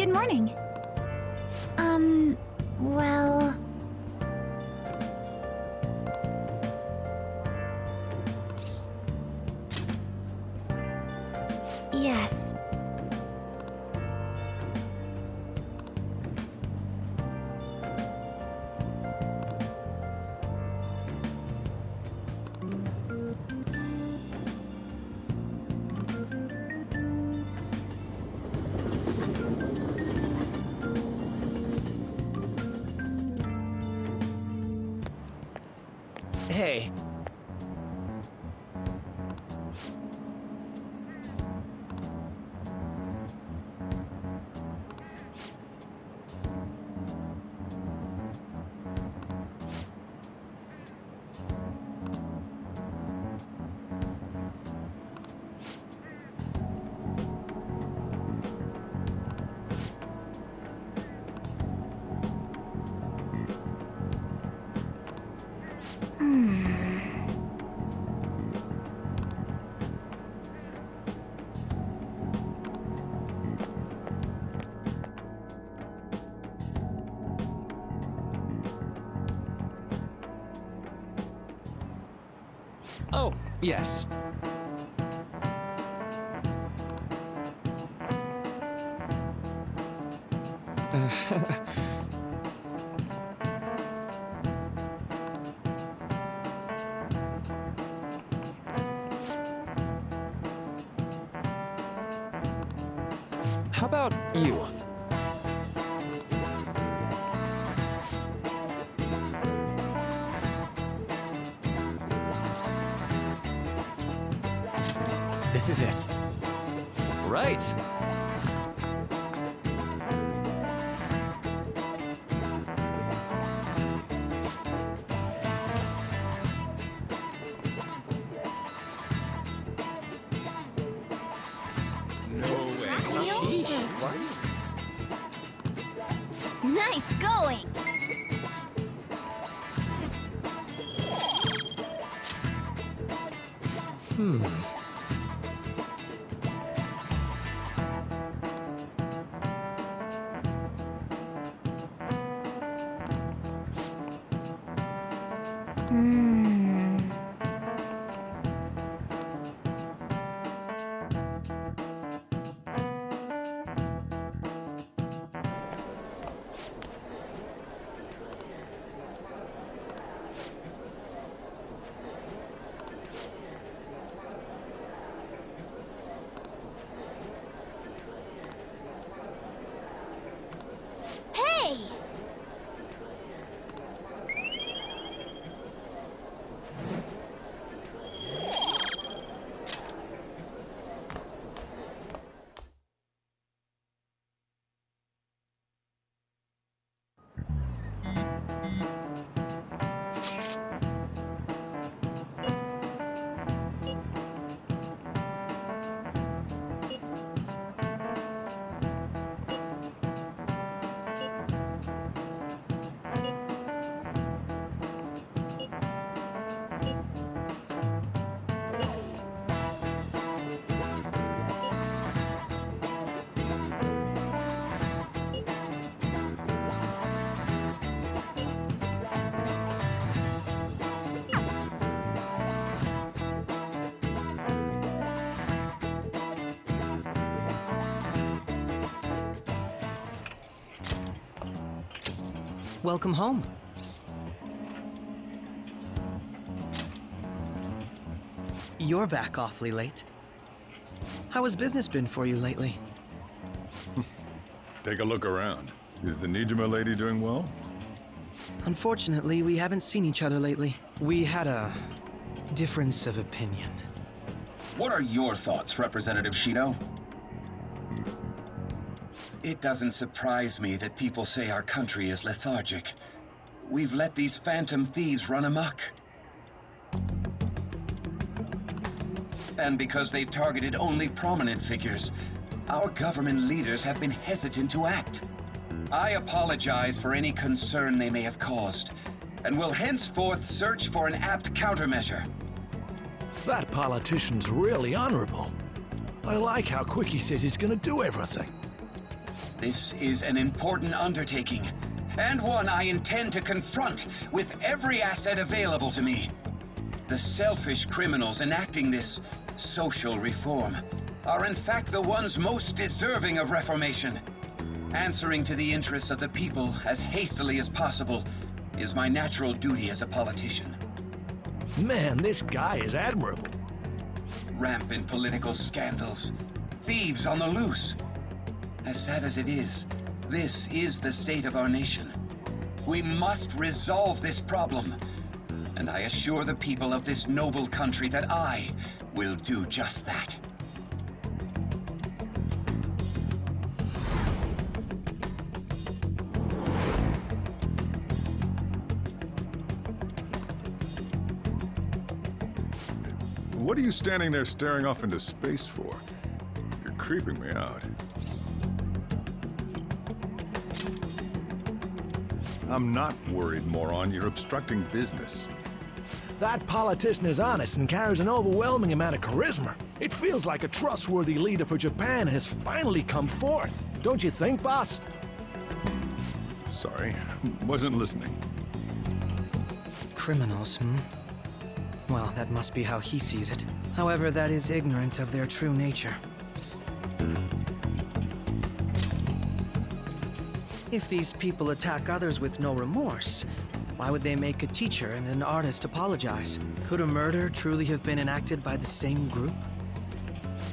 Good morning. Well... Yes. Hey. Oh, yes. How about you? This is it. Right. Nice going! Hey! Welcome home. You're back awfully late. How has business been for you lately? Take a look around. Is the Nijima lady doing well? Unfortunately, we haven't seen each other lately. We had a difference of opinion. What are your thoughts, Representative Shido? It doesn't surprise me that people say our country is lethargic. We've let these phantom thieves run amok. And because they've targeted only prominent figures, our government leaders have been hesitant to act. I apologize for any concern they may have caused, and will henceforth search for an apt countermeasure. That politician's really honorable. I like how quick he says he's gonna do everything. This is an important undertaking, and one I intend to confront with every asset available to me. The selfish criminals enacting this social reform are in fact the ones most deserving of reformation. Answering to the interests of the people as hastily as possible is my natural duty as a politician. Man, this guy is admirable. Rampant political scandals, thieves on the loose. As sad as it is, this is the state of our nation. We must resolve this problem, and I assure the people of this noble country that I will do just that. What are you standing there staring off into space for? You're creeping me out. I'm not worried, moron. You're obstructing business. That politician is honest and carries an overwhelming amount of charisma. It feels like a trustworthy leader for Japan has finally come forth. Don't you think, boss? Sorry, wasn't listening. Criminals, hmm? Well, that must be how he sees it. However, that is ignorant of their true nature. If these people attack others with no remorse, why would they make a teacher and an artist apologize? Could a murder truly have been enacted by the same group?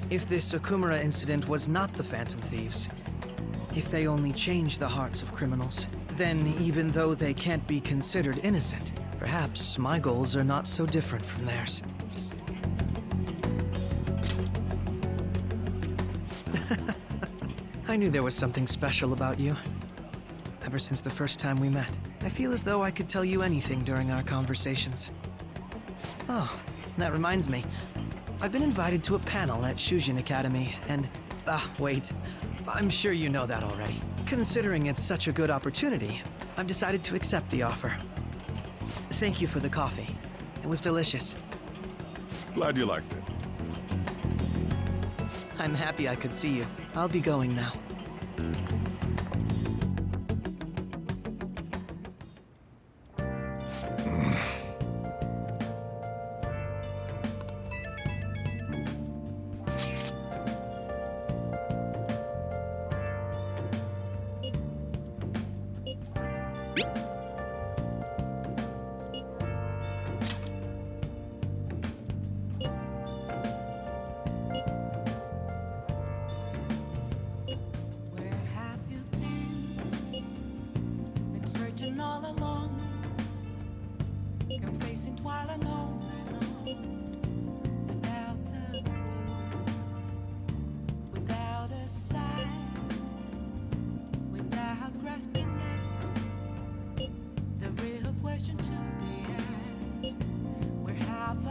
If this Okumura incident was not the Phantom Thieves, if they only changed the hearts of criminals, then even though they can't be considered innocent, perhaps my goals are not so different from theirs. I knew there was something special about you. Ever since the first time we met, I feel as though I could tell you anything during our conversations. Oh, that reminds me. I've been invited to a panel at Shujin Academy, and... wait. I'm sure you know that already. Considering it's such a good opportunity, I've decided to accept the offer. Thank you for the coffee. It was delicious. Glad you liked it. I'm happy I could see you. I'll be going now. Where have you been? Been searching all along, confessing while alone and on, without a clue, without a sign, without grasping it. The real question to be asked: where have I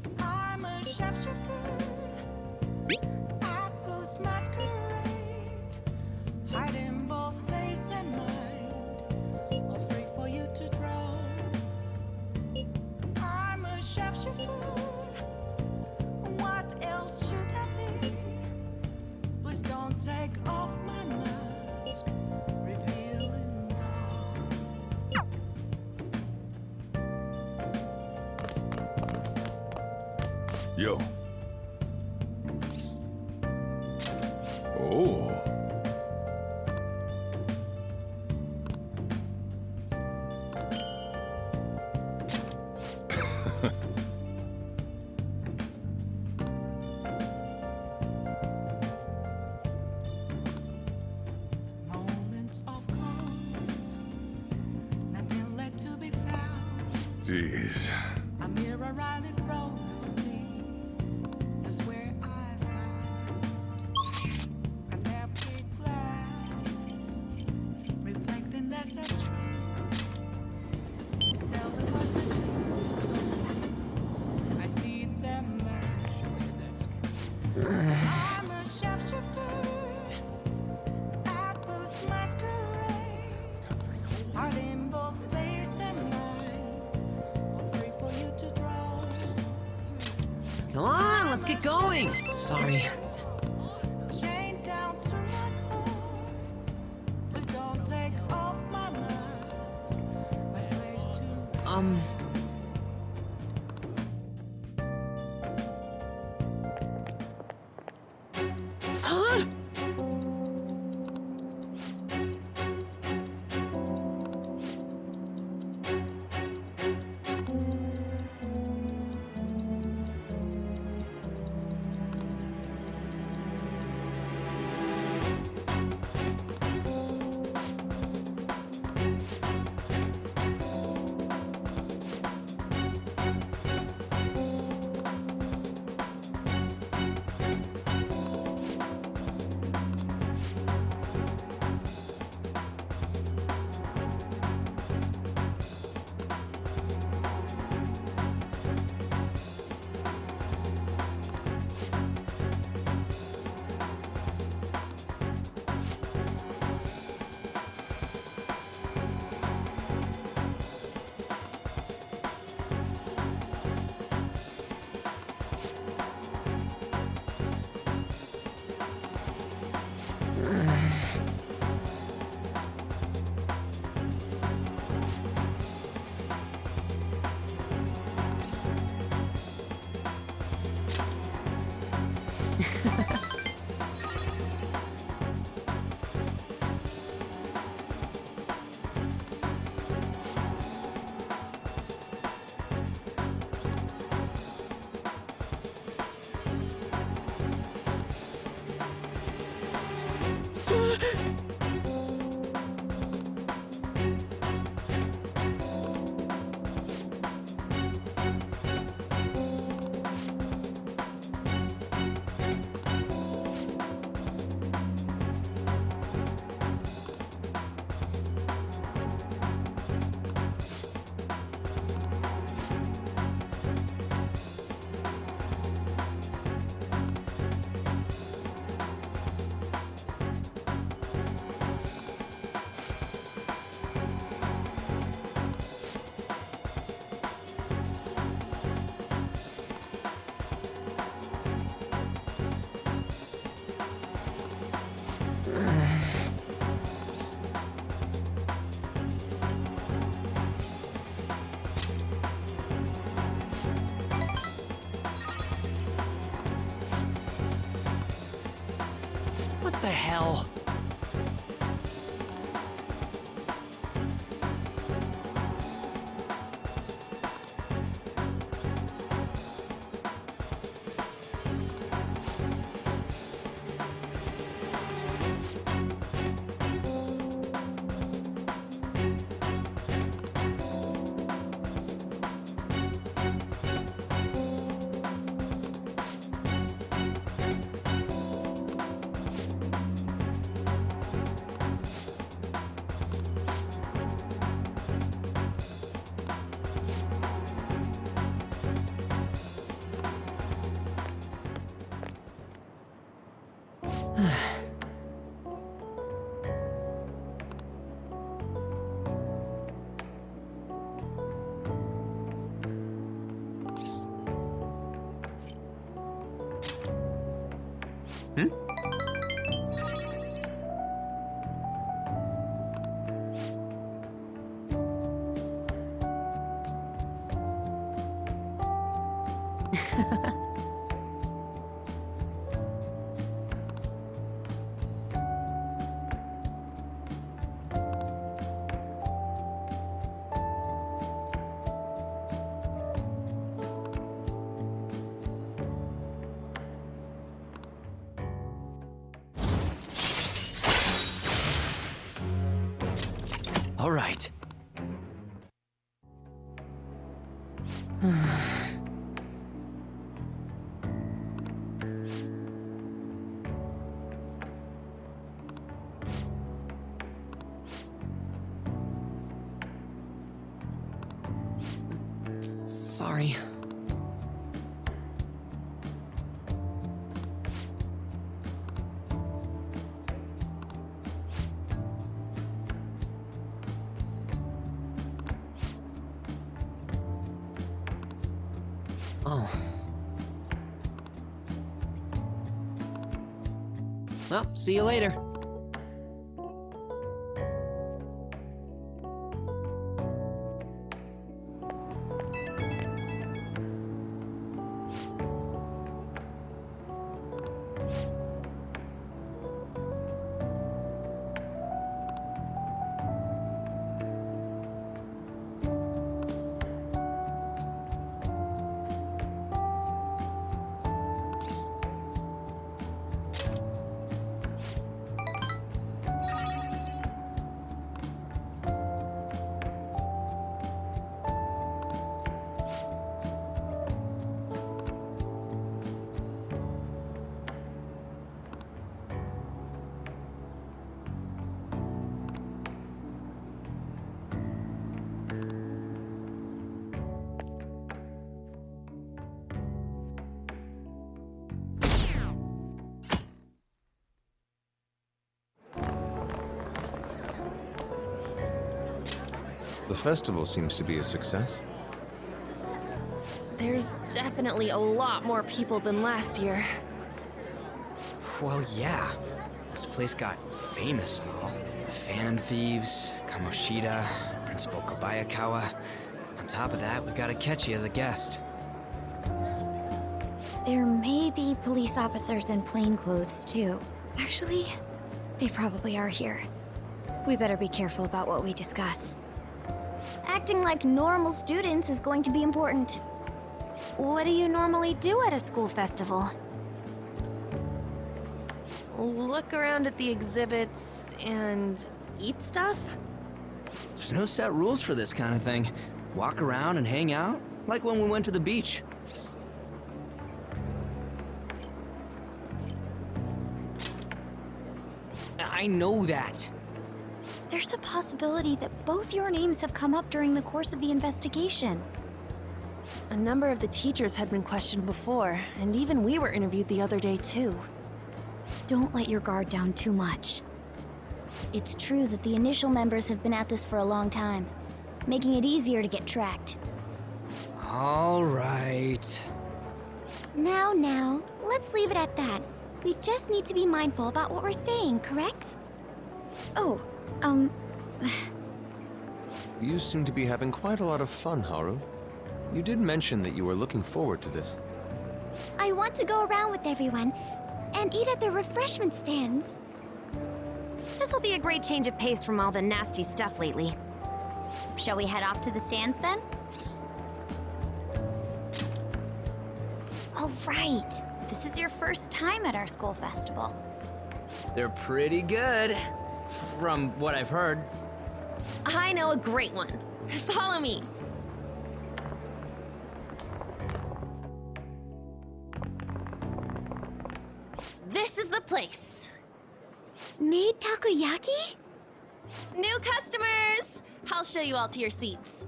been? I'm a sharpshooter. Masquerade, hiding both face and mind, all free for you to draw. I'm a sharpshooter. What else should I be? Please don't take off my mask, revealing dawn. Yo. Oh. Moments of calm, nothing left to be found. Jeez. A mirror right in front of me. That's where I found an empty glass, reflecting that's a truth. It's still the question to I need them match. I'm a sharpshooter. At first masquerade, heart in both face and mind, all free for you to draw. Come on, let's get going! Sorry. Chained down Huh? What the hell? Hmm? All right. Sorry. Oh. Well, see you later. The festival seems to be a success. There's definitely a lot more people than last year. Well, yeah. This place got famous and all. Phantom Thieves, Kamoshida, Principal Kobayakawa. On top of that, we got Akechi as a guest. There may be police officers in plain clothes, too. Actually, they probably are here. We better be careful about what we discuss. Acting like normal students is going to be important. What do you normally do at a school festival? Look around at the exhibits and eat stuff? There's no set rules for this kind of thing. Walk around and hang out, like when we went to the beach. I know that. There's a possibility that both your names have come up during the course of the investigation. A number of the teachers had been questioned before, and even we were interviewed the other day too. Don't let your guard down too much. It's true that the initial members have been at this for a long time, making it easier to get tracked. All right. Now, let's leave it at that. We just need to be mindful about what we're saying, correct? Oh, You seem to be having quite a lot of fun, Haru. You did mention that you were looking forward to this. I want to go around with everyone and eat at the refreshment stands. This'll be a great change of pace from all the nasty stuff lately. Shall we head off to the stands then? All right. This is your first time at our school festival. They're pretty good, from what I've heard. I know a great one. Follow me. This is the place. Made takoyaki? New customers! I'll show you all to your seats.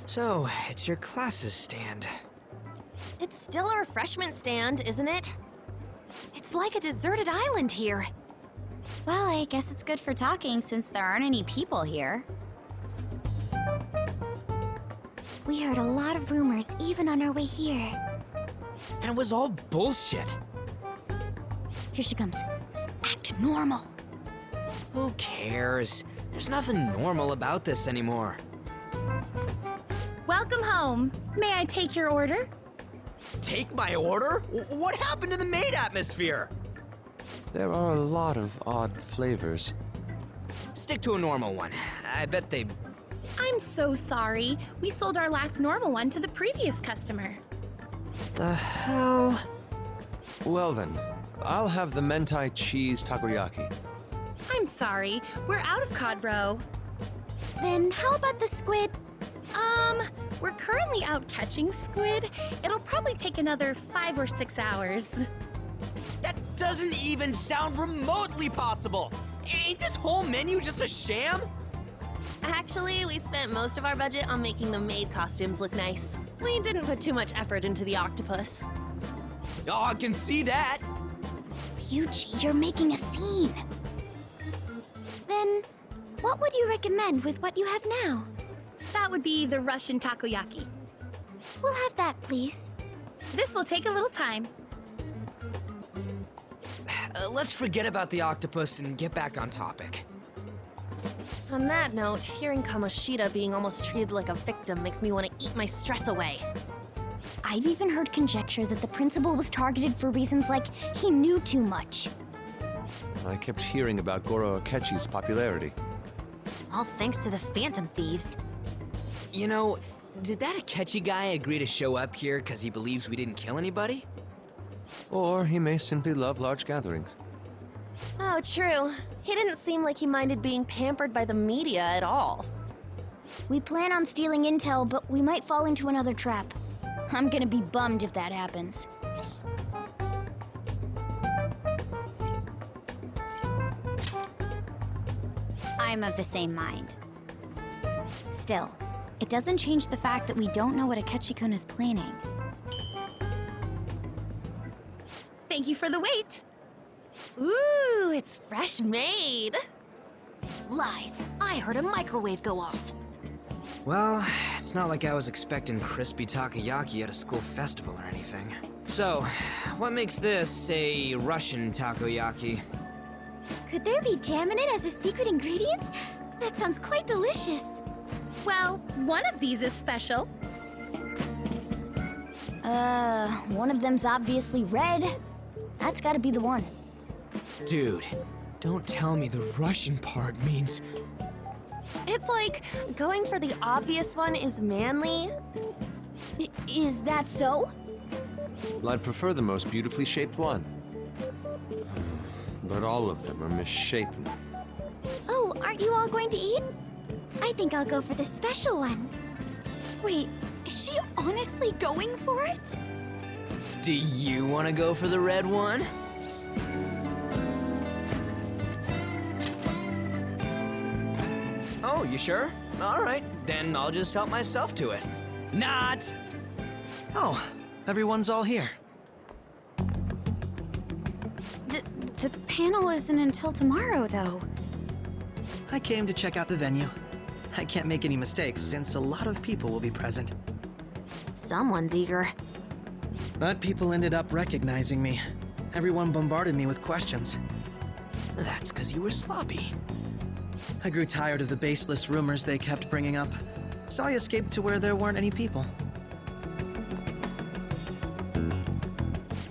So, it's your class's stand. It's still a refreshment stand, isn't it? It's like a deserted island here. Well, I guess it's good for talking since there aren't any people here. We heard a lot of rumors even on our way here. And it was all bullshit. Here she comes. Act normal. Who cares? There's nothing normal about this anymore. Welcome home. May I take your order? Take my order? What happened to the maid atmosphere? There are a lot of odd flavors. Stick to a normal one. I bet they... I'm so sorry. We sold our last normal one to the previous customer. The hell? Well then, I'll have the mentai cheese takoyaki. I'm sorry. We're out of cod roe. Then how about the squid? We're currently out catching squid. It'll probably take another 5 or 6 hours. That doesn't even sound remotely possible! Ain't this whole menu just a sham? Actually, we spent most of our budget on making the maid costumes look nice. We didn't put too much effort into the octopus. Oh, I can see that! Ryuji, you're making a scene. Then, what would you recommend with what you have now? That would be the Russian takoyaki. We'll have that, please. This will take a little time. Let's forget about the octopus and get back on topic. On that note, hearing Kamoshida being almost treated like a victim makes me want to eat my stress away. I've even heard conjecture that the principal was targeted for reasons like he knew too much. I kept hearing about Goro Akechi's popularity. All thanks to the Phantom Thieves. You know, did that Akechi guy agree to show up here because he believes we didn't kill anybody? Or he may simply love large gatherings. Oh, true. He didn't seem like he minded being pampered by the media at all. We plan on stealing intel, but we might fall into another trap. I'm gonna be bummed if that happens. I'm of the same mind. Still, it doesn't change the fact that we don't know what Akechi-kun is planning. Thank you for the wait. Ooh, it's fresh made. Lies. I heard a microwave go off. Well, it's not like I was expecting crispy takoyaki at a school festival or anything. So, what makes this a Russian takoyaki? Could there be jam in it as a secret ingredient? That sounds quite delicious. Well, one of these is special. One of them's obviously red. That's gotta be the one. Dude, don't tell me the Russian part means... It's like going for the obvious one is manly. Is that so? Well, I'd prefer the most beautifully shaped one. But all of them are misshapen. Oh, aren't you all going to eat? I think I'll go for the special one. Wait, is she honestly going for it? Do you want to go for the red one? Oh, you sure? All right, then I'll just help myself to it. Not! Oh, everyone's all here. The panel isn't until tomorrow, though. I came to check out the venue. I can't make any mistakes since a lot of people will be present. Someone's eager. But people ended up recognizing me. Everyone bombarded me with questions. That's because you were sloppy. I grew tired of the baseless rumors they kept bringing up, so I escaped to where there weren't any people.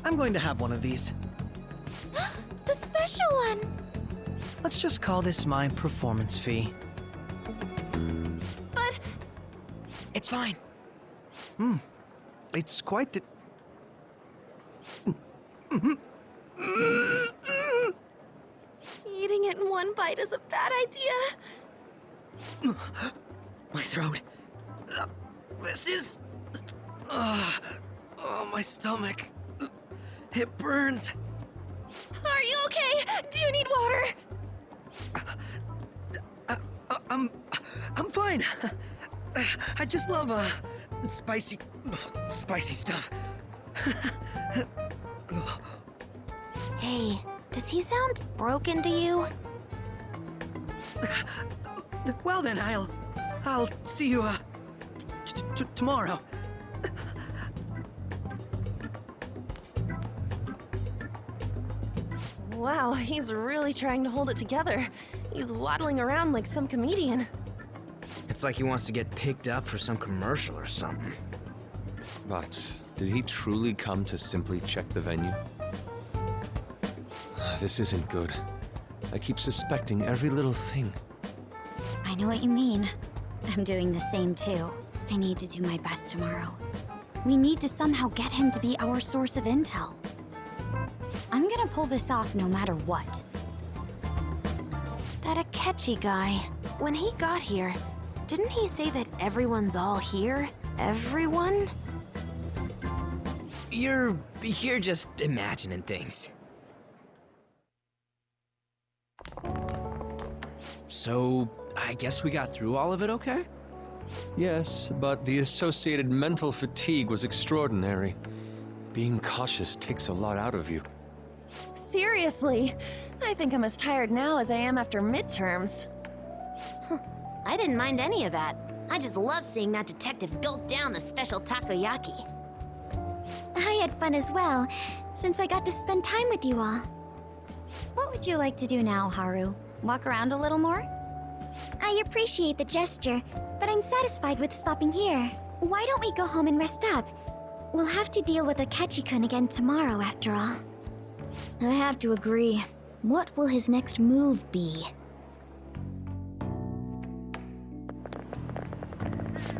I'm going to have one of these. The special one! Let's just call this my performance fee. But It's fine. It's quite the... eating it in one bite is a bad idea. My throat. This is... oh, my stomach. It burns. Are you okay? Do you need water? I'm fine. I just love, spicy stuff. Hey, does he sound broken to you? Well then, I'll see you, tomorrow. Wow, he's really trying to hold it together. He's waddling around like some comedian. It's like he wants to get picked up for some commercial or something. But did he truly come to simply check the venue? This isn't good. I keep suspecting every little thing. I know what you mean. I'm doing the same too. I need to do my best tomorrow. We need to somehow get him to be our source of intel. I'm gonna pull this off no matter what. That Akechi guy, when he got here, didn't he say that everyone's all here? Everyone? You're just imagining things. So, I guess we got through all of it okay? Yes, but the associated mental fatigue was extraordinary. Being cautious takes a lot out of you. Seriously, I think I'm as tired now as I am after midterms. I didn't mind any of that. I just love seeing that detective gulp down the special takoyaki. I had fun as well, since I got to spend time with you all. What would you like to do now, Haru? Walk around a little more? I appreciate the gesture, but I'm satisfied with stopping here. Why don't we go home and rest up? We'll have to deal with Akechi-kun again tomorrow, after all. I have to agree. What will his next move be?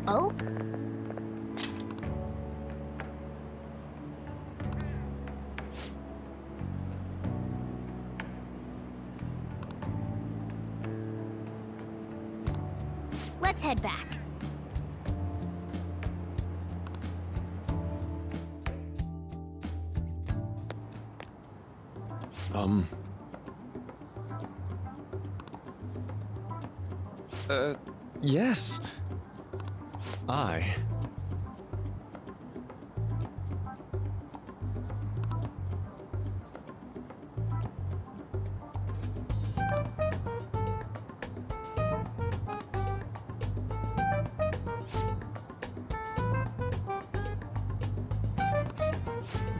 Oh? Let's head back. Yes. I...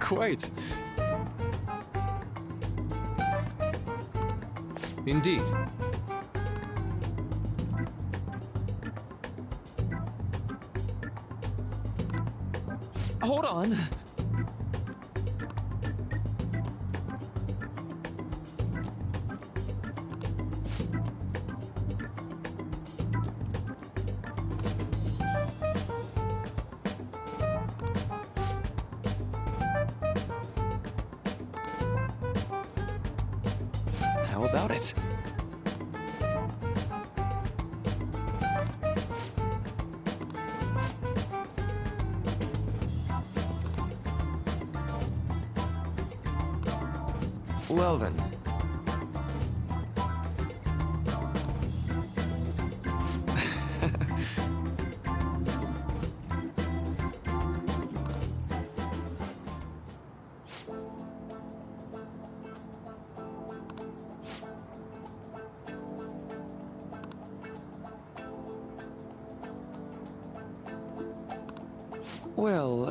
Quite. Indeed. Hold on. How about it? Well then. Well,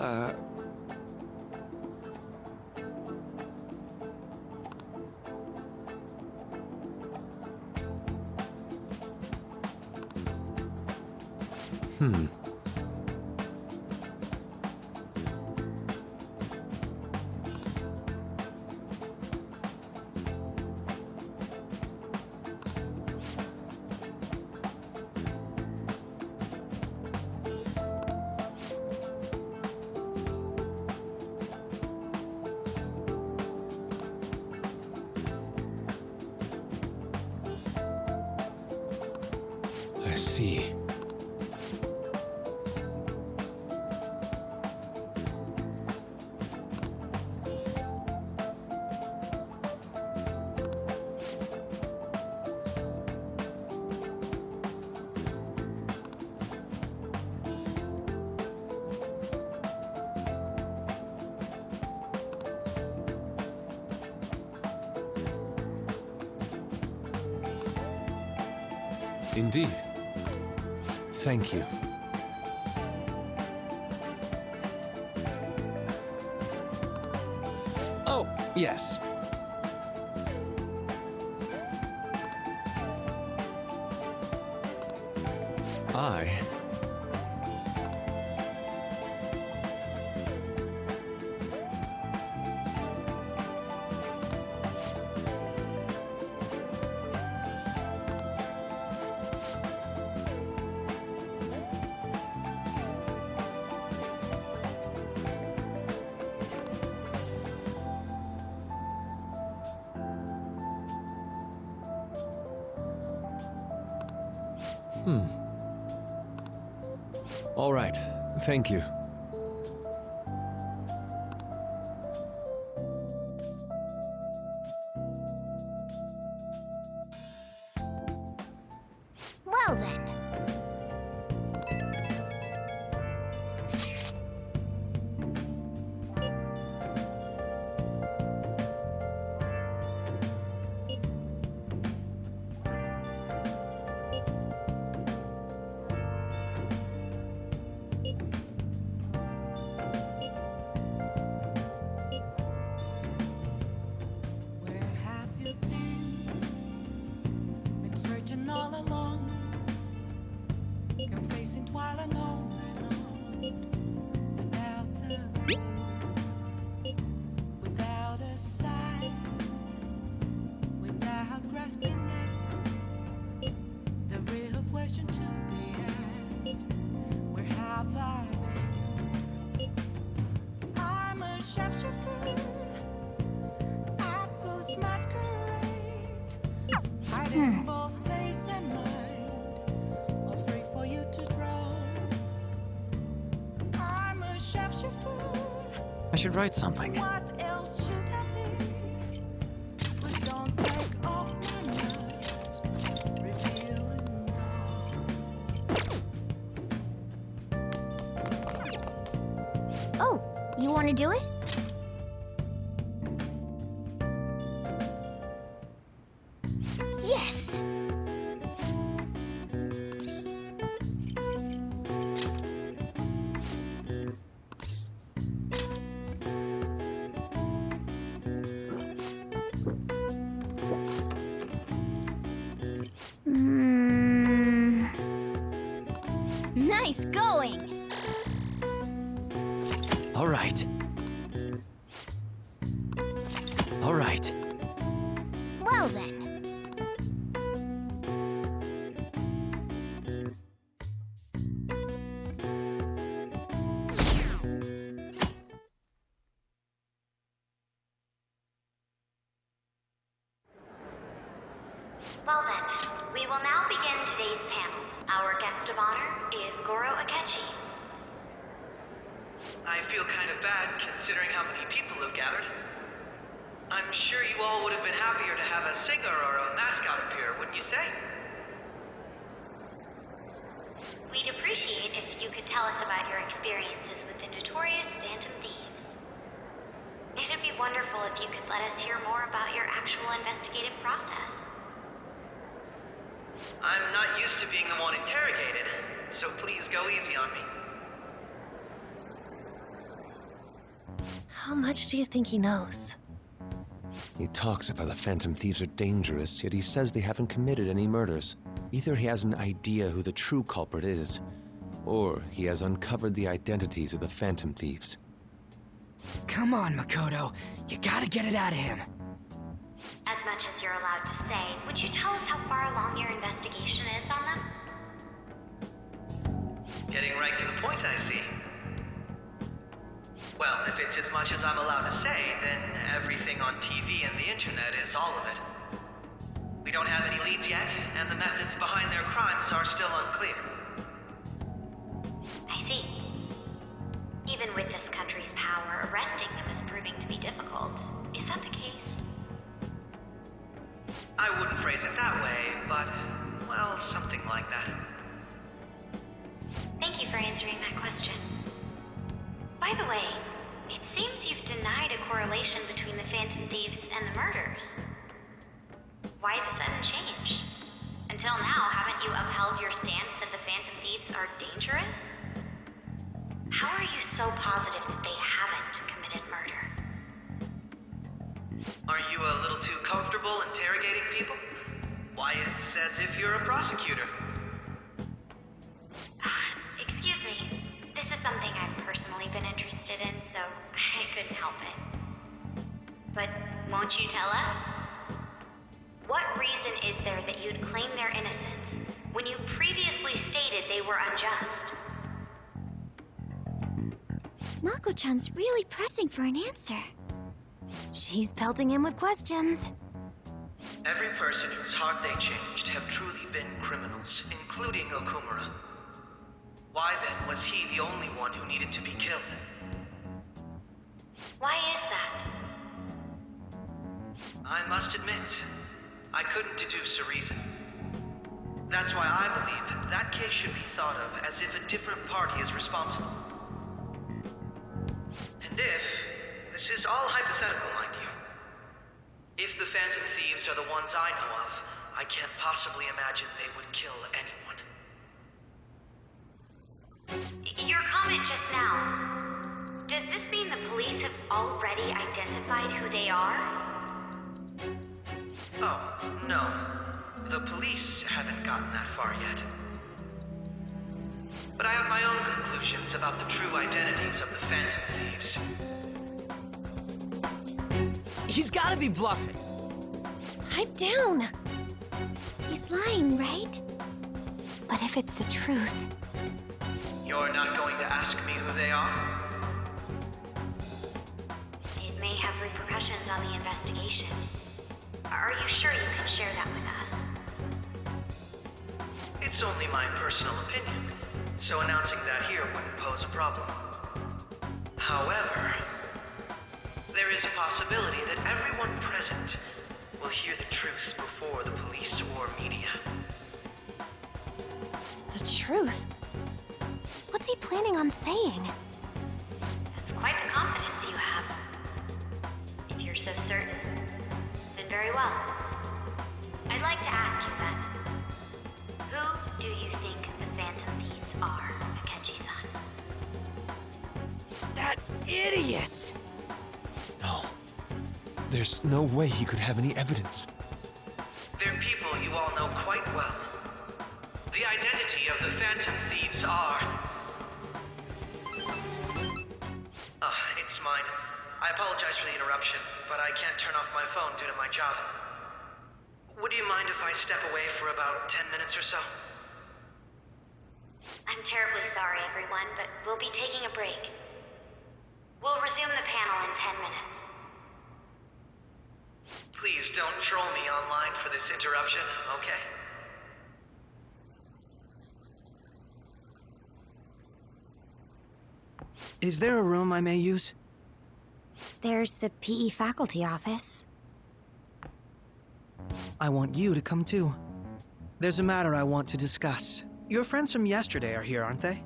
I see. Indeed. Thank you. Oh, yes. I... All right. Thank you. Well then. Where have you been? Been searching all along, confessing while alone without a clue, without a sign, without grasping it. The real question to be asked: where have I been? I'm a sharpshooter. Masquerade, hiding both face and mind, all free for you to draw. I'm a sharpshooter. I should write something. What else should I be? But don't take off my mask, revealing dawn. Oh, you want to do it? Yes! All right. All right. Well then. Well then, we will now begin today's panel. Our guest of honor is Goro Akechi. I feel kind of bad considering how many people have gathered. I'm sure you all would have been happier to have a singer or a mascot appear, wouldn't you say? We'd appreciate if you could tell us about your experiences with the notorious Phantom Thieves. It'd be wonderful if you could let us hear more about your actual investigative process. I'm not used to being the one interrogated, so please go easy on me. How much do you think he knows? He talks about the Phantom Thieves are dangerous, yet he says they haven't committed any murders. Either he has an idea who the true culprit is, or he has uncovered the identities of the Phantom Thieves. Come on, Makoto. You gotta get it out of him. As much as you're allowed to say, would you tell us how far along your investigation is on them? Getting right to the point, I see. Well, if it's as much as I'm allowed to say, then everything on TV and the internet is all of it. We don't have any leads yet, and the methods behind their crimes are still unclear. I see. Even with this country's power, arresting them is proving to be difficult. Is that the case? I wouldn't phrase it that way, but, well, something like that. Thank you for answering that question. By the way, it seems you've denied a correlation between the Phantom Thieves and the murders. Why the sudden change? Until now, haven't you upheld your stance that the Phantom Thieves are dangerous? How are you so positive that they haven't committed murder? Aren't you a little too comfortable interrogating people? Why, it's as if you're a prosecutor. Excuse me. This is something I've personally been interested in, so I couldn't help it. But won't you tell us? What reason is there that you'd claim their innocence when you previously stated they were unjust? Mako-chan's really pressing for an answer. She's pelting him with questions. Every person whose heart they changed have truly been criminals, including Okumura. Why then was he the only one who needed to be killed? Why is that? I must admit, I couldn't deduce a reason. That's why I believe that case should be thought of as if a different party is responsible. And if, this is all hypothetical, mind you, if the Phantom Thieves are the ones I know of, I can't possibly imagine they would kill anyone. Your comment just now, does this mean the police have already identified who they are? Oh, no. The police haven't gotten that far yet. But I have my own conclusions about the true identities of the Phantom Thieves. He's gotta be bluffing. Pipe down! He's lying, right? But if it's the truth... You're not going to ask me who they are? It may have repercussions on the investigation. Are you sure you can share that with us? It's only my personal opinion, so announcing that here wouldn't pose a problem. However, there is a possibility that everyone present will hear the truth before the police or media. The truth? What's he planning on saying? That's quite the confidence you have. If you're so certain, then very well. I'd like to ask you then, who do you think the Phantom Thieves are, Akechi-san? That idiot! No. There's no way he could have any evidence. They're people you all know quite well. The identity of the Phantom Thieves are... it's mine. I apologize for the interruption, but I can't turn off my phone due to my job. Would you mind if I step away for about 10 minutes or so? I'm terribly sorry, everyone, but we'll be taking a break. We'll resume the panel in 10 minutes. Please don't troll me online for this interruption, okay? Is there a room I may use? There's the PE faculty office. I want you to come too. There's a matter I want to discuss. Your friends from yesterday are here, aren't they?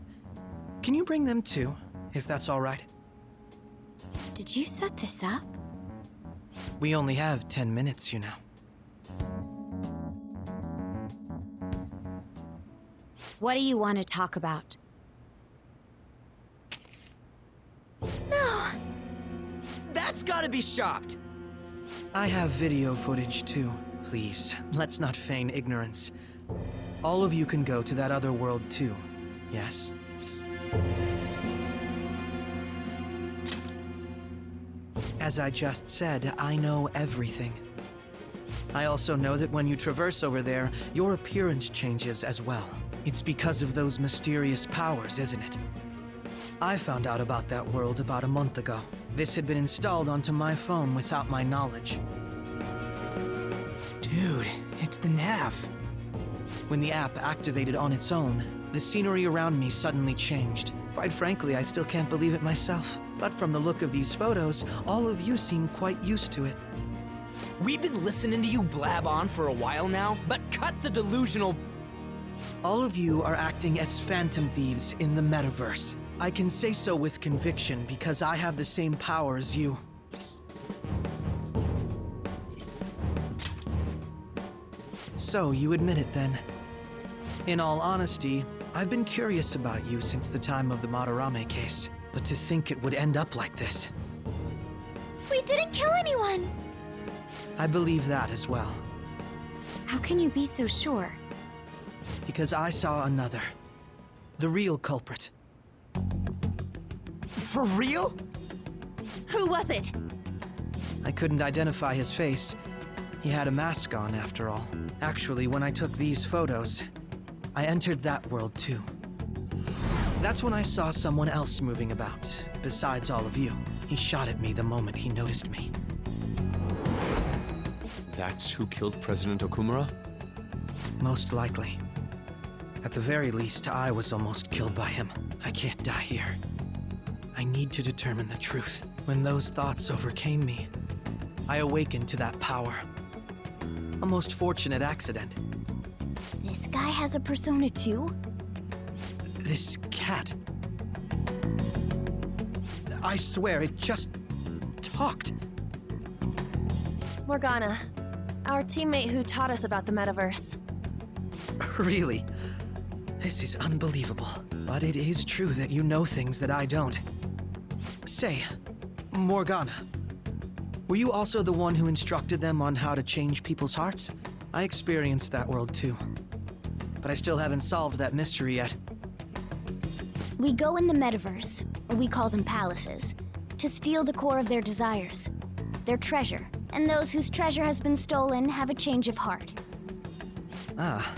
Can you bring them too, if that's all right? Did you set this up? We only have 10 minutes, you know. What do you want to talk about? No! That's gotta be shopped! I have video footage too. Please, let's not feign ignorance. All of you can go to that other world too, yes? As I just said, I know everything. I also know that when you traverse over there, your appearance changes as well. It's because of those mysterious powers, isn't it? I found out about that world about a month ago. This had been installed onto my phone without my knowledge. Dude, it's the nav. When the app activated on its own, the scenery around me suddenly changed. Quite frankly, I still can't believe it myself. But from the look of these photos, all of you seem quite used to it. We've been listening to you blab on for a while now, but cut the delusional... All of you are acting as phantom thieves in the metaverse. I can say so with conviction because I have the same power as you. So, you admit it then. In all honesty, I've been curious about you since the time of the Madarame case. But to think it would end up like this. We didn't kill anyone! I believe that as well. How can you be so sure? Because I saw another. The real culprit. For real? Who was it? I couldn't identify his face. He had a mask on, after all. Actually, when I took these photos, I entered that world too. That's when I saw someone else moving about, besides all of you. He shot at me the moment he noticed me. That's who killed President Okumura? Most likely. At the very least, I was almost killed by him. I can't die here. I need to determine the truth. When those thoughts overcame me, I awakened to that power. A most fortunate accident. This guy has a persona too? This cat. I swear, it just talked. Morgana, our teammate who taught us about the metaverse. Really? This is unbelievable. But it is true that you know things that I don't. Say, Morgana, were you also the one who instructed them on how to change people's hearts? I experienced that world too. But I still haven't solved that mystery yet. We go in the metaverse, or we call them palaces, to steal the core of their desires, their treasure. And those whose treasure has been stolen have a change of heart. Ah.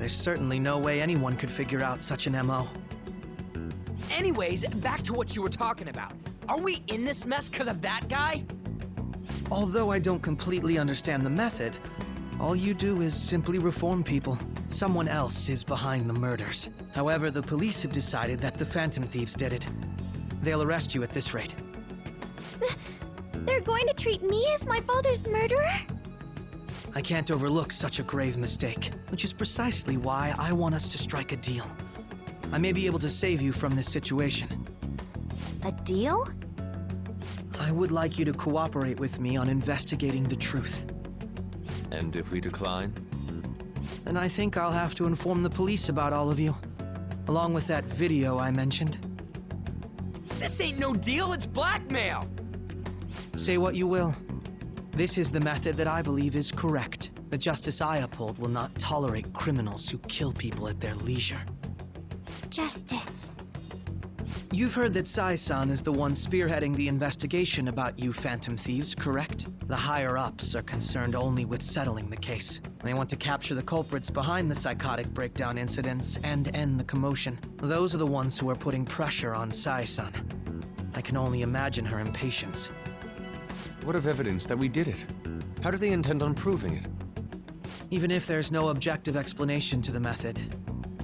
There's certainly no way anyone could figure out such an MO. Anyways, back to what you were talking about. Are we in this mess because of that guy? Although I don't completely understand the method, all you do is simply reform people. Someone else is behind the murders. However, the police have decided that the Phantom Thieves did it. They'll arrest you at this rate. They're going to treat me as my father's murderer? I can't overlook such a grave mistake, which is precisely why I want us to strike a deal. I may be able to save you from this situation. A deal? I would like you to cooperate with me on investigating the truth. And if we decline? And I think I'll have to inform the police about all of you, along with that video I mentioned. This ain't no deal, it's blackmail! Say what you will. This is the method that I believe is correct. The justice I uphold will not tolerate criminals who kill people at their leisure. Justice. You've heard that Sai-san is the one spearheading the investigation about you Phantom Thieves, correct? The higher-ups are concerned only with settling the case. They want to capture the culprits behind the psychotic breakdown incidents and end the commotion. Those are the ones who are putting pressure on Sai-san. I can only imagine her impatience. What of evidence that we did it? How do they intend on proving it? Even if there's no objective explanation to the method,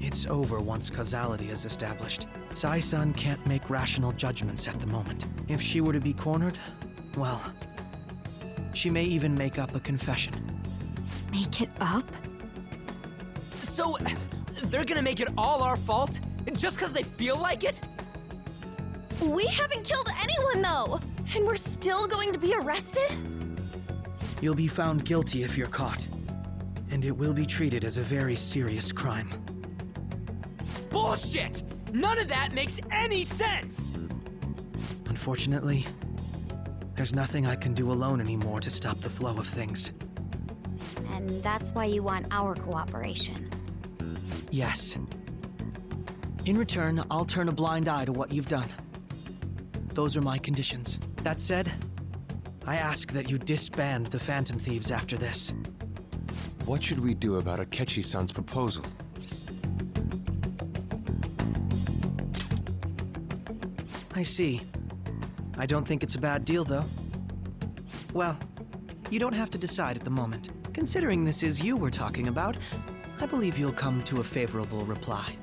it's over once causality is established. Sai-san can't make rational judgments at the moment. If she were to be cornered, well, she may even make up a confession. Make it up? So, they're gonna make it all our fault? Just because they feel like it? We haven't killed anyone, though! And we're still going to be arrested? You'll be found guilty if you're caught, and it will be treated as a very serious crime. Bullshit! None of that makes any sense! Unfortunately, there's nothing I can do alone anymore to stop the flow of things. And that's why you want our cooperation. Yes. In return, I'll turn a blind eye to what you've done. Those are my conditions. That said, I ask that you disband the Phantom Thieves after this. What should we do about Akechi-san's proposal? I see. I don't think it's a bad deal, though. Well, you don't have to decide at the moment. Considering this is you we're talking about, I believe you'll come to a favorable reply.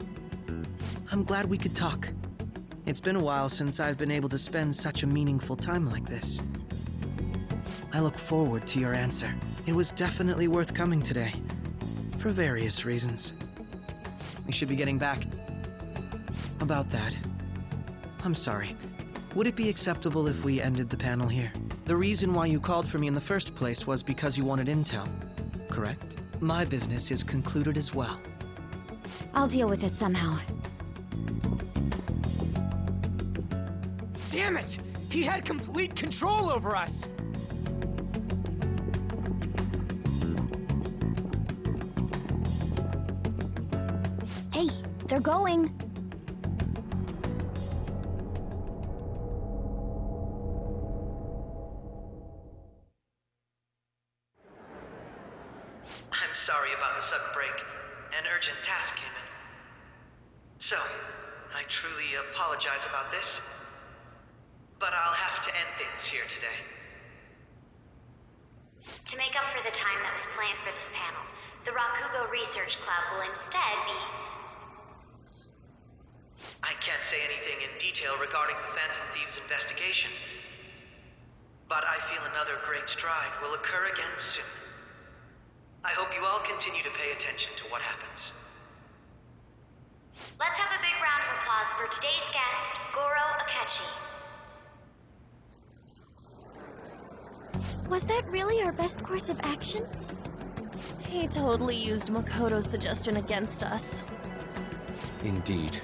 I'm glad we could talk. It's been a while since I've been able to spend such a meaningful time like this. I look forward to your answer. It was definitely worth coming today, for various reasons. We should be getting back. About that, I'm sorry. Would it be acceptable if we ended the panel here? The reason why you called for me in the first place was because you wanted intel, correct? My business is concluded as well. I'll deal with it somehow. Damn it! He had complete control over us! Hey, they're going. I'm sorry about the sudden break. An urgent task came in. So, I truly apologize about this, but I'll have to end things here today. To make up for the time that was planned for this panel, the Rakugo Research Club will instead be... I can't say anything in detail regarding the Phantom Thieves investigation, but I feel another great stride will occur again soon. I hope you all continue to pay attention to what happens. Let's have a big round of applause for today's guest, Goro Akechi. Was that really our best course of action? He totally used Makoto's suggestion against us. Indeed.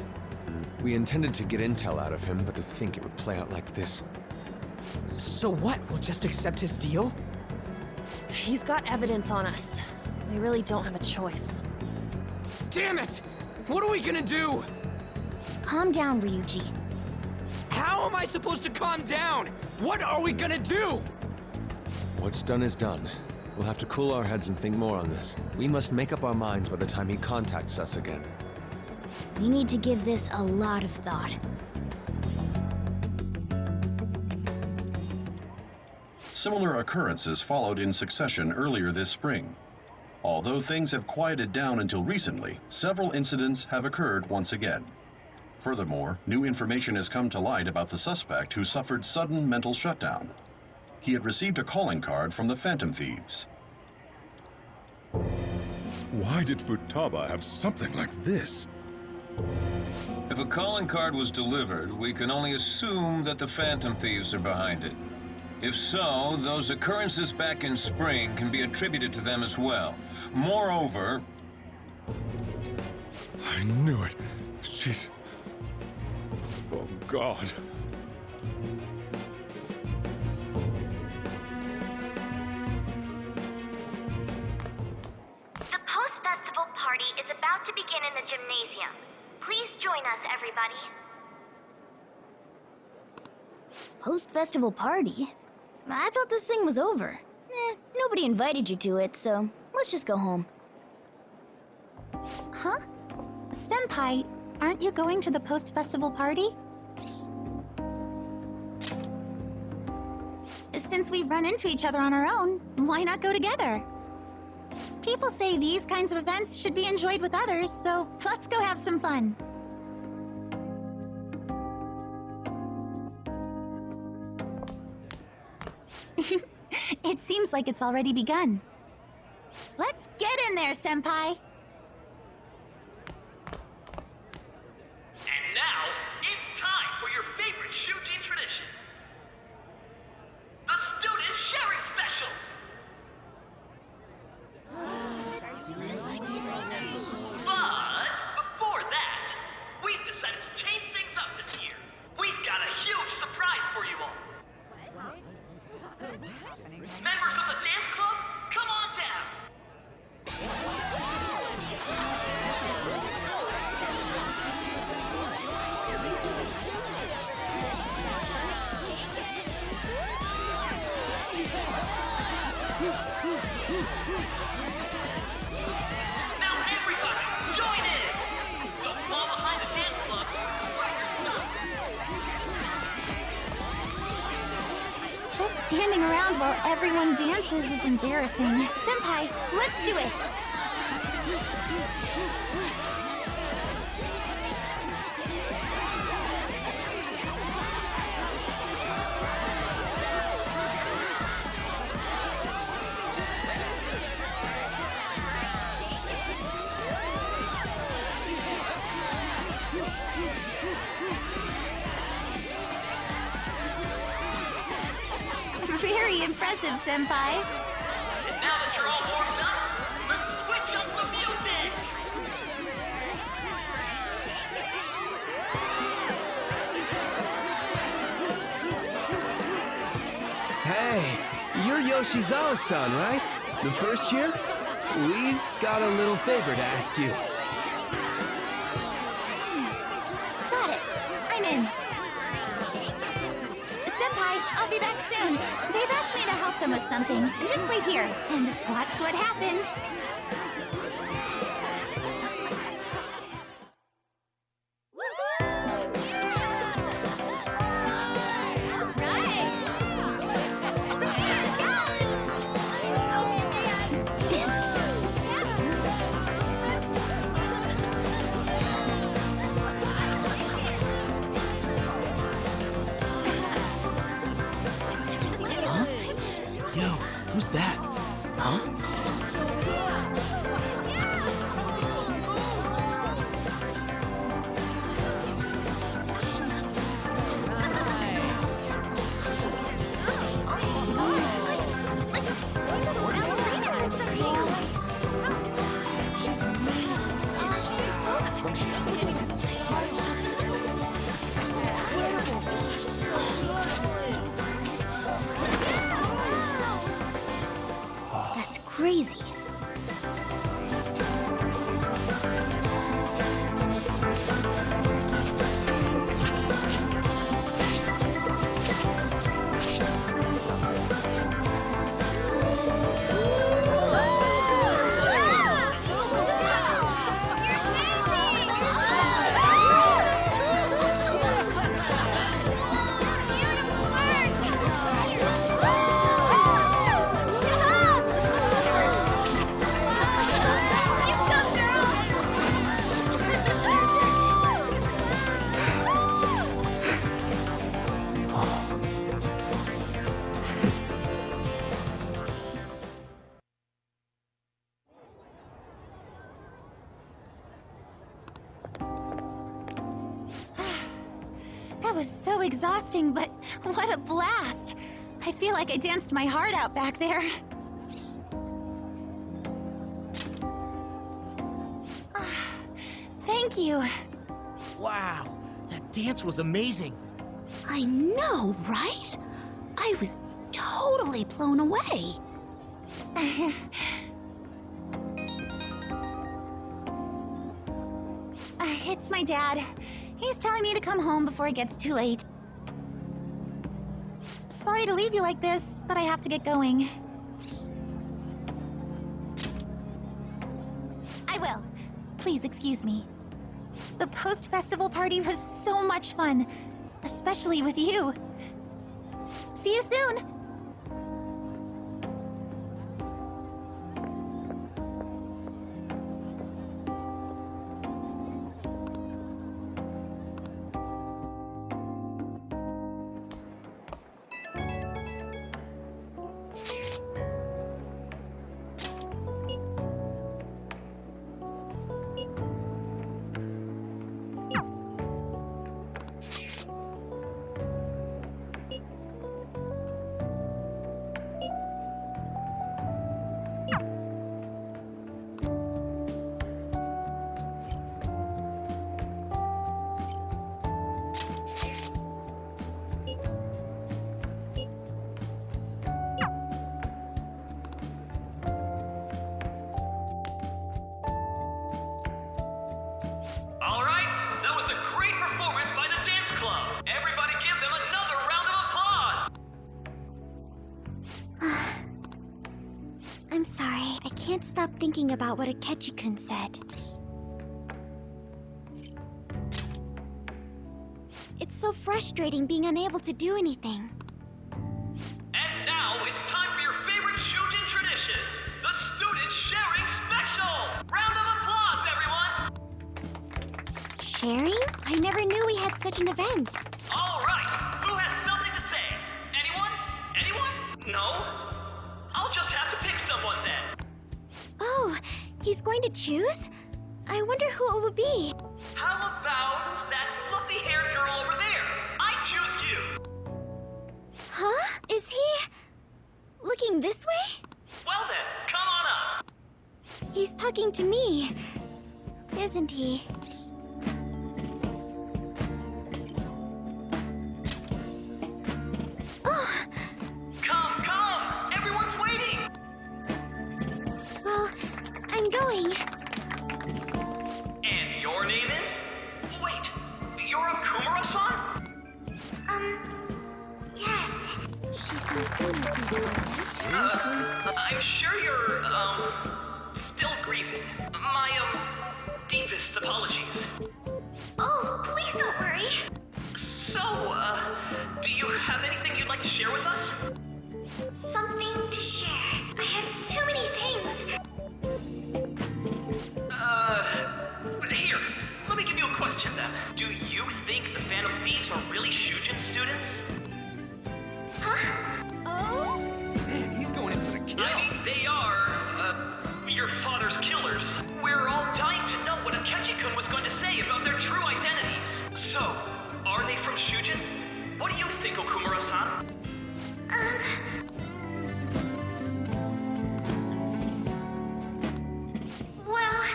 We intended to get intel out of him, but to think it would play out like this. So what? We'll just accept his deal? He's got evidence on us. We really don't have a choice. Damn it! What are we gonna do? Calm down, Ryuji. How am I supposed to calm down? What are we gonna do? What's done is done. We'll have to cool our heads and think more on this. We must make up our minds by the time he contacts us again. We need to give this a lot of thought. Similar occurrences followed in succession earlier this spring. Although things have quieted down until recently, several incidents have occurred once again. Furthermore, new information has come to light about the suspect who suffered sudden mental shutdown. He had received a calling card from the Phantom Thieves. Why did Futaba have something like this? If a calling card was delivered, we can only assume that the Phantom Thieves are behind it. If so, those occurrences back in spring can be attributed to them as well. Moreover... I knew it. She's... Oh, God. The post-festival party is about to begin in the gymnasium. Please join us, everybody. Post-festival party? I thought this thing was over. Nobody invited you to it, so let's just go home. Huh? Senpai, aren't you going to the post-festival party? Since we've run into each other on our own, why not go together? People say these kinds of events should be enjoyed with others, so let's go have some fun. It seems like it's already begun. Let's get in there, Senpai! And now, it's time for your favorite Shujin tradition. The Student Sharing Special! But, before that, we've decided to change things up this year. We've got a huge surprise for you all. Members of the dance club, come on down! Now everybody, join in! Don't fall behind the dance club. Just standing around while everyone dances is embarrassing. Senpai, let's do it! Very impressive, Senpai. And now that you're all warmed up, let's switch up the music! Hey, you're Yoshizawa-san, right? The first year? We've got a little favor to ask you. Got it. I'm in. Senpai, I'll be back soon. They've asked me to help them with something. Just wait here and watch what happens. Yo, who's that? Huh? That's crazy. That was so exhausting, but what a blast! I feel like I danced my heart out back there. Thank you. Wow, that dance was amazing. I know, right? I was totally blown away. It's my dad. He's telling me to come home before it gets too late. Sorry to leave you like this, but I have to get going. I will. Please excuse me. The post-festival party was so much fun, especially with you. See you soon! All right, that was a great performance by the dance club. Everybody give them another round of applause. I'm sorry. I can't stop thinking about what Akechi-kun said. It's so frustrating being unable to do anything. And now it's time for your favorite Shujin tradition, the student sharing special. Round of applause, everyone. Sharing? I never knew we had such an event. All right, who has something to say? Anyone? Anyone? No? I'll just have to pick someone then. Oh, he's going to choose? I wonder who it would be. How about that fluffy-haired girl over there? I choose you. Huh? Is he... looking this way? Well then, come on up. He's talking to me, isn't he? Oh, Come, everyone's waiting. well, I'm going. And your name is? Wait, you're a Kumura-san? Yes. She's not I'm sure you're, still grieving. My, deepest apologies. Oh, please don't worry. So, do you have anything you'd like to share with us? Something to share. I have too many things. Here, let me give you a question then. Do you think the Phantom Thieves are really Shujin students? Huh? Oh? Man, he's going in for the kill. I mean, they are, your father's killers. We're all dying to know what Akechi-kun was going to say about their true identities. So, are they from Shujin? What do you think, Okumura-san? Well...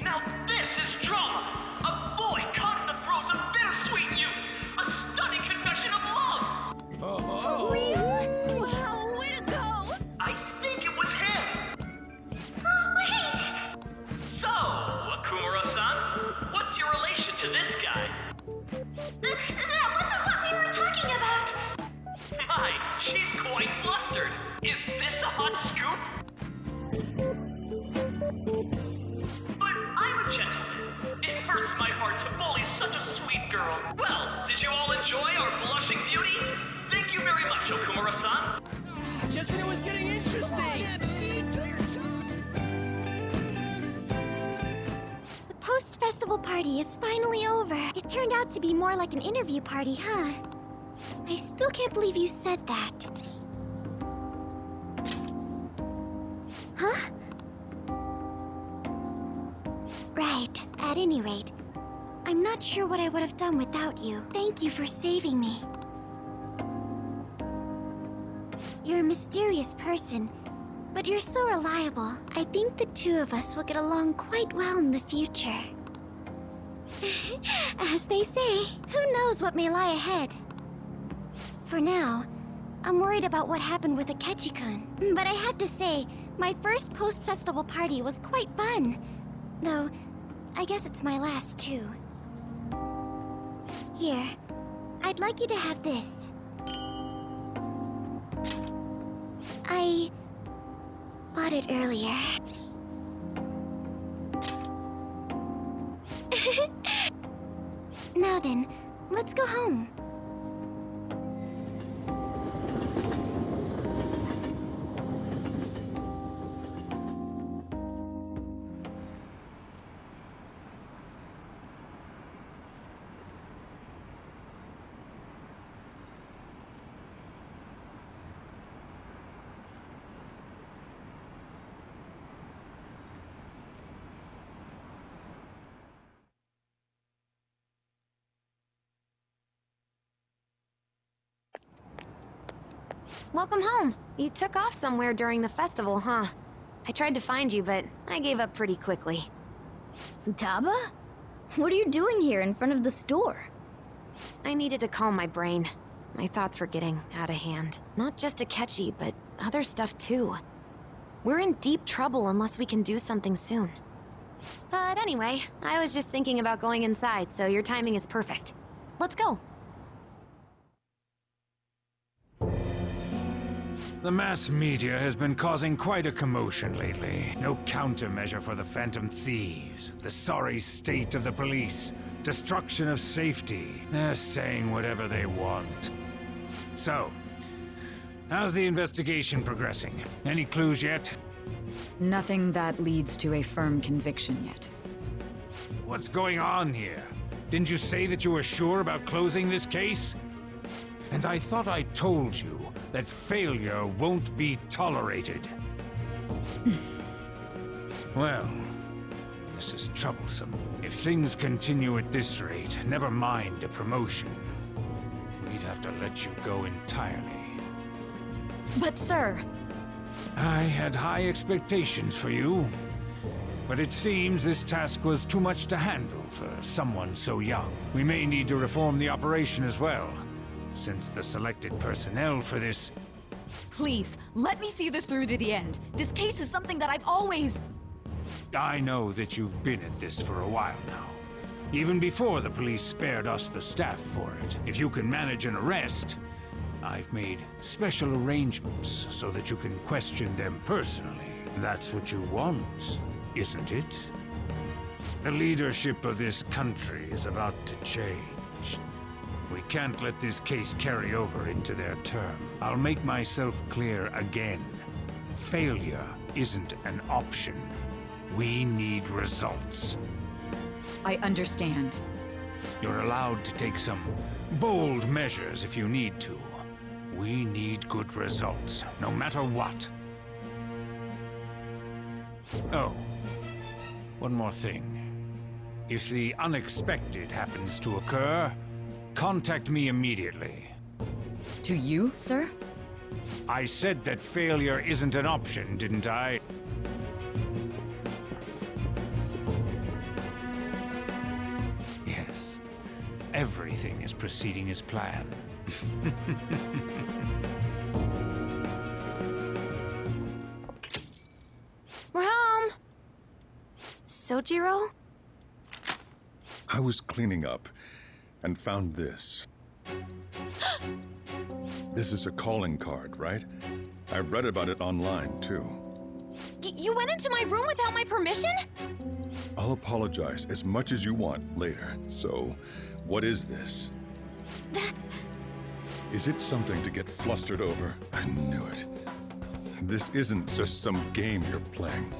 Now this is drama! A boy caught in the throes of bittersweet youth! A stunning confession of love! Oh, Wow, way to go! I think it was him! Oh, wait! So, Akumura-san, what's your relation to this guy? That wasn't what we were talking about! My, she's quite flustered! Is this a hot scoop? But I'm a gentleman. It hurts my heart to bully such a sweet girl. Well, did you all enjoy our blushing beauty? Thank you very much, Okumura-san. just when it was getting interesting. MC, do your job. The post-festival party is finally over. It turned out to be more like an interview party, huh? I still can't believe you said that. Huh? Right. At any rate, I'm not sure what I would have done without you. Thank you for saving me. You're a mysterious person, but you're so reliable. I think the two of us will get along quite well in the future. As they say, who knows what may lie ahead? For now, I'm worried about what happened with Akechi-kun. But I have to say, my first post-festival party was quite fun. Though, I guess it's my last, too. Here. I'd like you to have this. I bought it earlier. Now then, let's go home. Welcome home. You took off somewhere during the festival, huh? I tried to find you, but I gave up pretty quickly. Futaba? What are you doing here in front of the store? I needed to calm my brain. My thoughts were getting out of hand. Not just Akechi, but other stuff too. We're in deep trouble unless we can do something soon. But anyway, I was just thinking about going inside, so your timing is perfect. Let's go. The mass media has been causing quite a commotion lately. No countermeasure for the Phantom Thieves, the sorry state of the police, destruction of safety. They're saying whatever they want. So, how's the investigation progressing? Any clues yet? Nothing that leads to a firm conviction yet. What's going on here? Didn't you say that you were sure about closing this case? And I thought I told you that failure won't be tolerated. Well, this is troublesome. If things continue at this rate, never mind a promotion. We'd have to let you go entirely. But sir... I had high expectations for you. But it seems this task was too much to handle for someone so young. We may need to reform the operation as well, since the selected personnel for this... Please, let me see this through to the end. This case is something that I've always... I know that you've been at this for a while now. Even before the police spared us the staff for it. If you can manage an arrest, I've made special arrangements so that you can question them personally. That's what you want, isn't it? The leadership of this country is about to change. We can't let this case carry over into their term. I'll make myself clear again. Failure isn't an option. We need results. I understand. You're allowed to take some bold measures if you need to. We need good results, no matter what. Oh, one more thing. If the unexpected happens to occur, contact me immediately. To you, sir? I said that failure isn't an option, didn't I? Yes. Everything is proceeding as planned. We're home! Sojiro? I was cleaning up and found this. This is a calling card, right? I read about it online, too. You went into my room without my permission? I'll apologize as much as you want later. So, what is this? That's... Is it something to get flustered over? I knew it. This isn't just some game you're playing.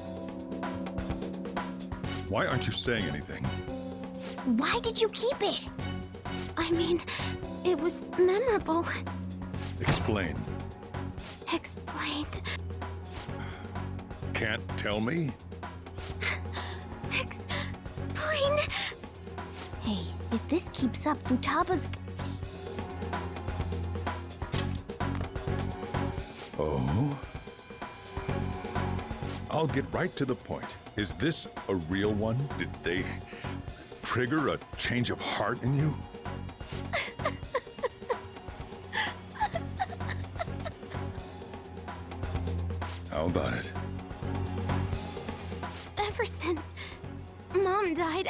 Why aren't you saying anything? Why did you keep it? I mean, it was memorable. Explain. Explain. Can't tell me? Explain. Hey, if this keeps up, Futaba's... Oh? I'll get right to the point. Is this a real one? Did they trigger a change of heart in you? How about it? Ever since Mom Mom died,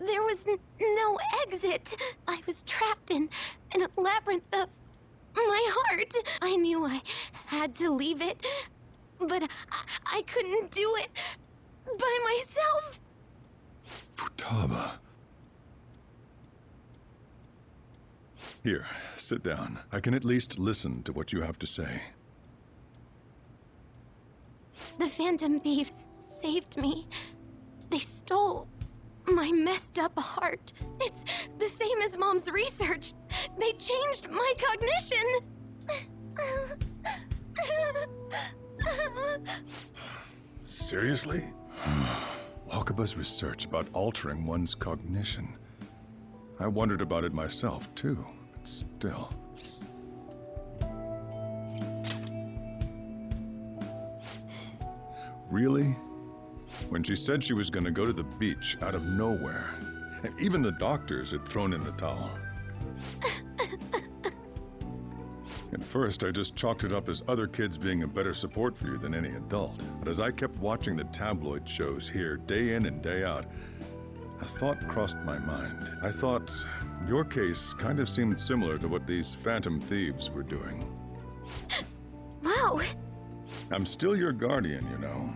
there was no exit. I was trapped in a labyrinth of my heart. I knew I had to leave it, but I couldn't do it by myself. Futaba. Here, sit down. I can at least listen to what you have to say. The Phantom Thieves saved me. They stole my messed up heart. It's the same as Mom's research. They changed my cognition. Seriously? Wakaba's research about altering one's cognition. I wondered about it myself, too, but still. Really? When she said she was going to go to the beach out of nowhere, and even the doctors had thrown in the towel. At first, I just chalked it up as other kids being a better support for you than any adult. But as I kept watching the tabloid shows here, day in and day out, a thought crossed my mind. I thought your case kind of seemed similar to what these Phantom Thieves were doing. Wow. I'm still your guardian, you know.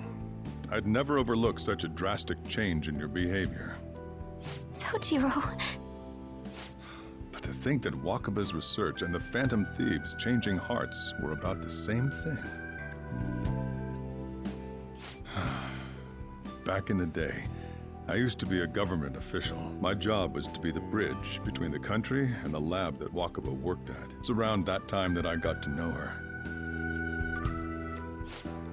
I'd never overlook such a drastic change in your behavior. Sojiro. But to think that Wakaba's research and the Phantom Thieves changing hearts were about the same thing. Back in the day, I used to be a government official. My job was to be the bridge between the country and the lab that Wakaba worked at. It's around that time that I got to know her.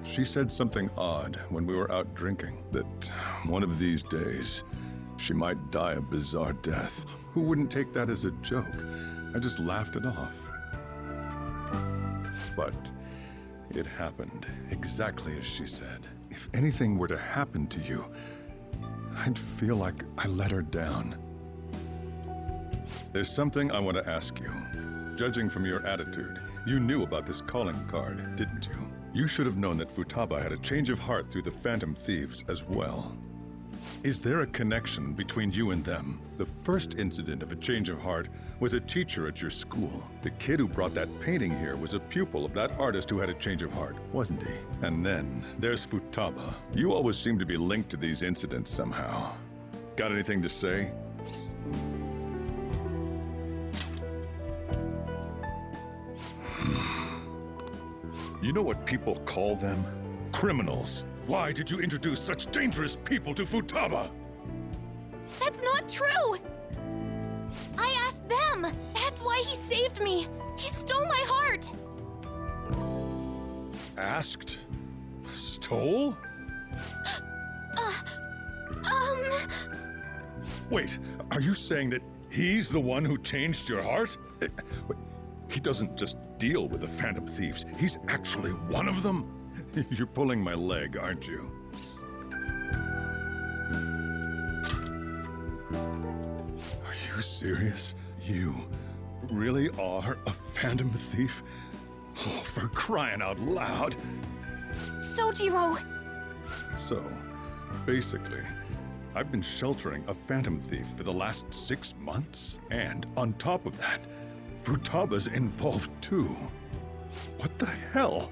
She said something odd when we were out drinking, that one of these days, she might die a bizarre death. Who wouldn't take that as a joke? I just laughed it off. But it happened exactly as she said. If anything were to happen to you, I'd feel like I let her down. There's something I want to ask you. Judging from your attitude, you knew about this calling card, didn't you? You should have known that Futaba had a change of heart through the Phantom Thieves as well. Is there a connection between you and them? The first incident of a change of heart was a teacher at your school. The kid who brought that painting here was a pupil of that artist who had a change of heart, wasn't he? And then there's Futaba. You always seem to be linked to these incidents somehow. Got anything to say? You know what people call them? Criminals. Why did you introduce such dangerous people to Futaba? That's not true! I asked them! That's why he saved me! He stole my heart! Asked? Stole? Wait, are you saying that he's the one who changed your heart? He doesn't just deal with the Phantom Thieves, he's actually one of them? You're pulling my leg, aren't you? Are you serious? You really are a Phantom Thief? Oh, for crying out loud! Sojiro! So, basically, I've been sheltering a Phantom Thief for the last 6 months. And on top of that, Futaba's involved too. What the hell?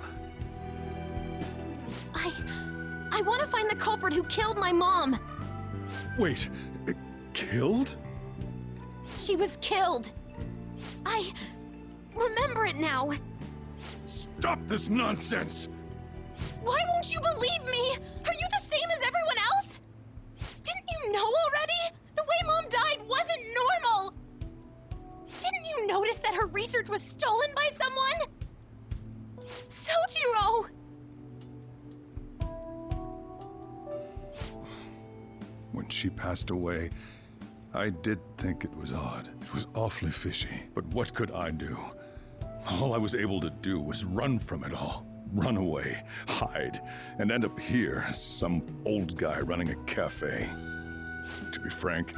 I want to find the culprit who killed my mom! Wait, killed? She was killed! I remember it now! Stop this nonsense! Why won't you believe me? Are you the same as everyone else? Didn't you know already? The way Mom died wasn't normal! Didn't you notice that her research was stolen by someone? Sojiro! When she passed away, I did think it was odd. It was awfully fishy. But what could I do? All I was able to do was run from it all. Run away, hide, and end up here as some old guy running a cafe. To be frank,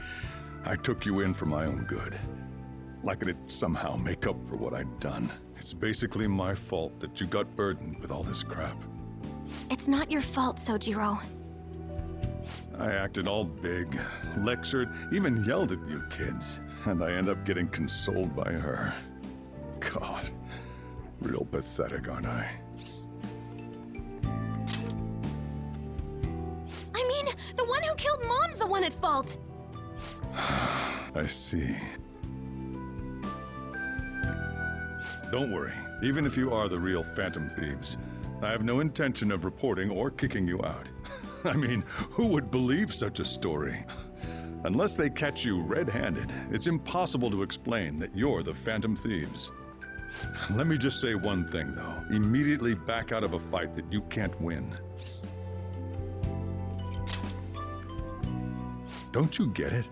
I took you in for my own good. Like it'd somehow make up for what I'd done. It's basically my fault that you got burdened with all this crap. It's not your fault, Sojiro. I acted all big, lectured, even yelled at you kids, and I end up getting consoled by her. God, real pathetic, aren't I? I mean, the one who killed Mom's the one at fault. I see. Don't worry, even if you are the real Phantom Thieves, I have no intention of reporting or kicking you out. I mean, who would believe such a story? Unless they catch you red-handed, it's impossible to explain that you're the Phantom Thieves. Let me just say one thing, though. Immediately back out of a fight that you can't win. Don't you get it?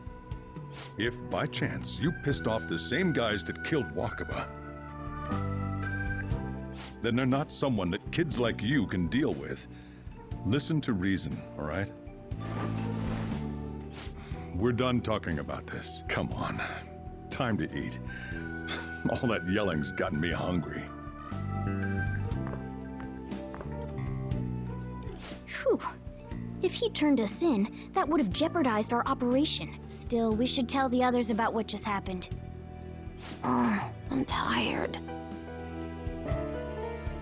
If, by chance, you pissed off the same guys that killed Wakaba, then they're not someone that kids like you can deal with. Listen to reason, all right? We're done talking about this. Come on. Time to eat. All that yelling's gotten me hungry. Whew. If he turned us in, that would have jeopardized our operation. Still, we should tell the others about what just happened. Oh, I'm tired.